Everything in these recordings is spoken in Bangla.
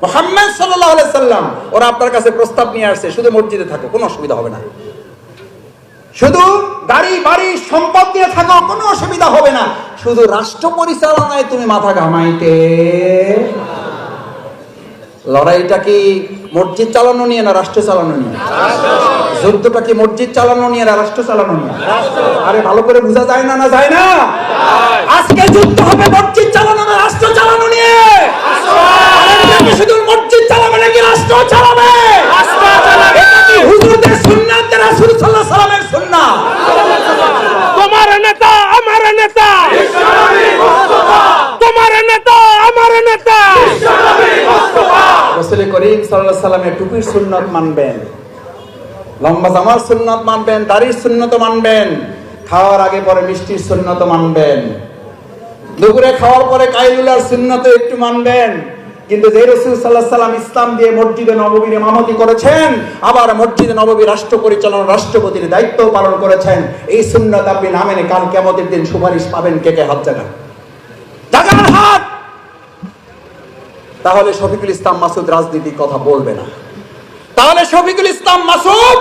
মুহাম্মদ সাল্লাল্লাহু আলাইহি সাল্লাম ওরা আপনার কাছে প্রস্তাব নিয়ে আসছে শুধু মসজিদে থাকো, কোনো অসুবিধা হবে না। শুধু গাড়ি বাড়ি সম্পদ দিয়ে থাকো, কোনো অসুবিধা হবে না। শুধু রাষ্ট্র পরিচালনায় তুমি মাথা ঘামাইতে। লড়াইটা কি মসজিদ চালানো নিয়ে না রাষ্ট্র চালানো নিয়ে? যুদ্ধটা কি মসজিদ চালানো নিয়ে না রাষ্ট্র চালানো নিয়ে? আরে ভালো করে বোঝা যায় না? না যায় না? আজকে যুদ্ধ হবে মসজিদ চালানো না রাষ্ট্র চালানো নিয়ে? শুধু মসজিদ চালাবে নাকি রাষ্ট্র চালাবে? এটা কি হুজুরদের সুন্নাত, রাসূল সাল্লাল্লাহু আলাইহি সাল্লামের সুন্নাত? তোমার নেতা আমার নেতা, বিশ্বনবী মুস্তাফা। তোমার নেতা আমার নেতা, বিশ্বনবী মুস্তাফা। রাসূল করিম সাল্লাল্লাহু আলাইহি সাল্লামের টুপির সুন্নাত মানবেন, লম্বা জামার সুন্নাত মানবেন, দাড়ির সুন্নাত মানবেন, খাওয়ার আগে পরে মিষ্টির সুন্নাত মানবেন, দুপুরে খাওয়ার পরে কাইলুলার সুন্নাত একটু মানবেন। কিন্তু যে রাসূল সাল্লাল্লাহু আলাইহি সাল্লাম ইসলাম দিয়ে মসজিদে নববীর ইমামতি করেছেন, আবার মসজিদে নববী রাষ্ট্র পরিচালনার রাষ্ট্রপতির দায়িত্ব পালন করেছেন, এই সুন্নাত আপনি না মেনে কাল কিয়ামতের দিন সুপারিশ পাবেন। কে কে হাত জাগান? জাগান হাত। তাহলে শফিকুল ইসলাম মাসুদ রাজনীতির কথা বলবে না। তাহলে শফিকুল ইসলাম মাসুদ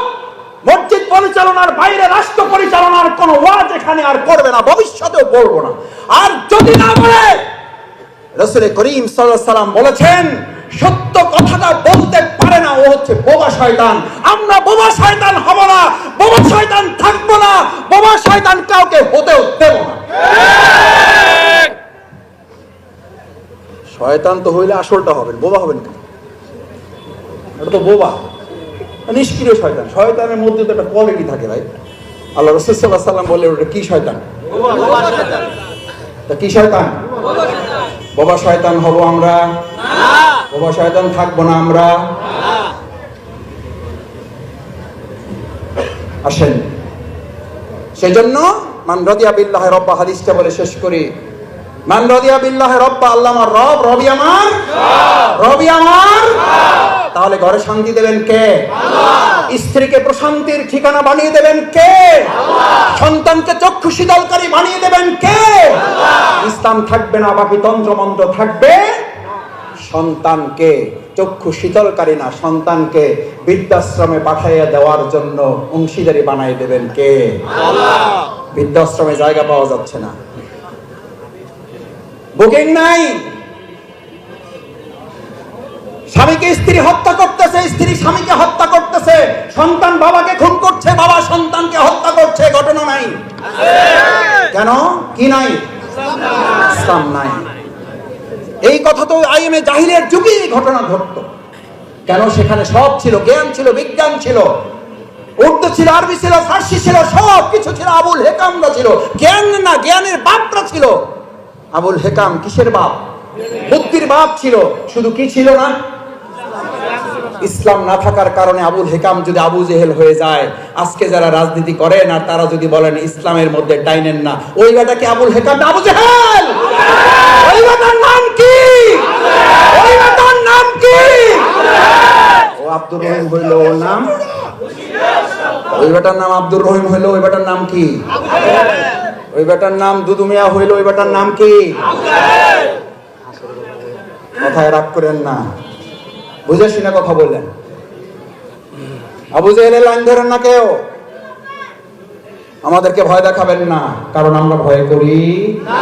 মসজিদ পরিচালনার বাইরে রাষ্ট্র পরিচালনার কোন ওয়াজ এখানে আর করবে না, ভবিষ্যতেও বলবো না। আর যদি না বলে, রাসূল করিম সাল্লাল্লাহু আলাইহি সাল্লাম বলেছেন সত্য কথাটা বলতে পারে না, ও হচ্ছে বোবা শয়তান। আমরা বোবা শয়তান হব না, বোবা শয়তান থাকবো না, বোবা শয়তান কাউকে হতেও দেব না। শয়তান তো হইলে আসলটা হবেন, বোবা হবেন কেন? এটা তো বোবা, নিষ্ক্রিয় শয়তান। শয়তানের মধ্যে তো একটা কোয়ালিটি থাকে ভাই। আল্লাহ রাসূল সাল্লাল্লাহু আলাইহি সাল্লাম বললেন ওটা কি শয়তান? বোবা শয়তান। তা কি শয়তান? বোবা শয়তান। বোবা শয়তান হব আমরা না, বোবা শয়তান থাকবো না আমরা। আসেন, সেজন্য মান রাদিয়া বিল্লাহি রাব্বা হাদিসটা বলে শেষ করি। মান রাদিয়া বিল্লাহি রাব্বা, আল্লাহ আমার রব, রবি আমার রবি আমার। তাহলে ঘরে শান্তি দেবেন কে? আল্লাহ। স্ত্রীকে প্রশান্তির ঠিকানা বানিয়ে দেবেন কে? আল্লাহ। সন্তানকে চক্ষু শীতলকারী বানিয়ে দেবেন কে? আল্লাহ। ইসলাম থাকবে না, বাকি তন্ত্র মন্ত্র থাকবে। সন্তানকে চক্ষু শীতলকারী না, সন্তানকে বৃদ্ধাশ্রমে পাঠাইয়া দেওয়ার জন্য অংশীদারি বানিয়ে দেবেন কে? আল্লাহ। বৃদ্ধাশ্রমে জায়গা পাওয়া যাচ্ছে না, বুকিং নাই। স্বামীকে স্ত্রী হত্যা করতেছে, স্ত্রী স্বামীকে হত্যা করতেছে, সন্তান বাবাকে খুন করছে, বাবা সন্তানকে হত্যা করছে, ঘটনা নাই। কেন? কি নাই? ইসলাম নাই। এই কথা তো আইএমএ জাহিলিয়ার যুগে ঘটনা ঘটতো। কেন? সেখানে সব ছিল, জ্ঞান ছিল, বিজ্ঞান ছিল, উর্দু ছিল, আরবি ছিল, ফার্সি ছিল, সব কিছু ছিল। আবুল হেকামরা ছিল, জ্ঞান না, জ্ঞানের বাপরা ছিল। আবুল হেকাম কিসের বাপ? বুদ্ধির বাপ ছিল। শুধু কি ছিল না? ইসলাম না থাকার কারণে আবুল হেকাম যদি আবু জেহেল হয়ে যায়, আজকে যারা রাজনীতি করেন আর তারা যদি বলেন ইসলামের মধ্যে টাইনেন না, ওই বেটা কি আবুল হেকাম না আবু জেহেল? ওই বেটার নাম কি? ওই বেটার নাম কি? ও আব্দুর রহিম হইল ওর নাম, ওই বেটার নাম আব্দুর রহিম হইল, ওই বেটার নাম কি? ওই বেটার নাম দুদু মিয়া হইল, ওই বেটার নাম কি? কথায় রাগ করেন না, বুঝে শুনে কথা বললেন। আবু জেহেলের লাইন ধরেন না কেউ, আমাদেরকে ভয় দেখাবেন না, কারণ আমরা ভয় করি না।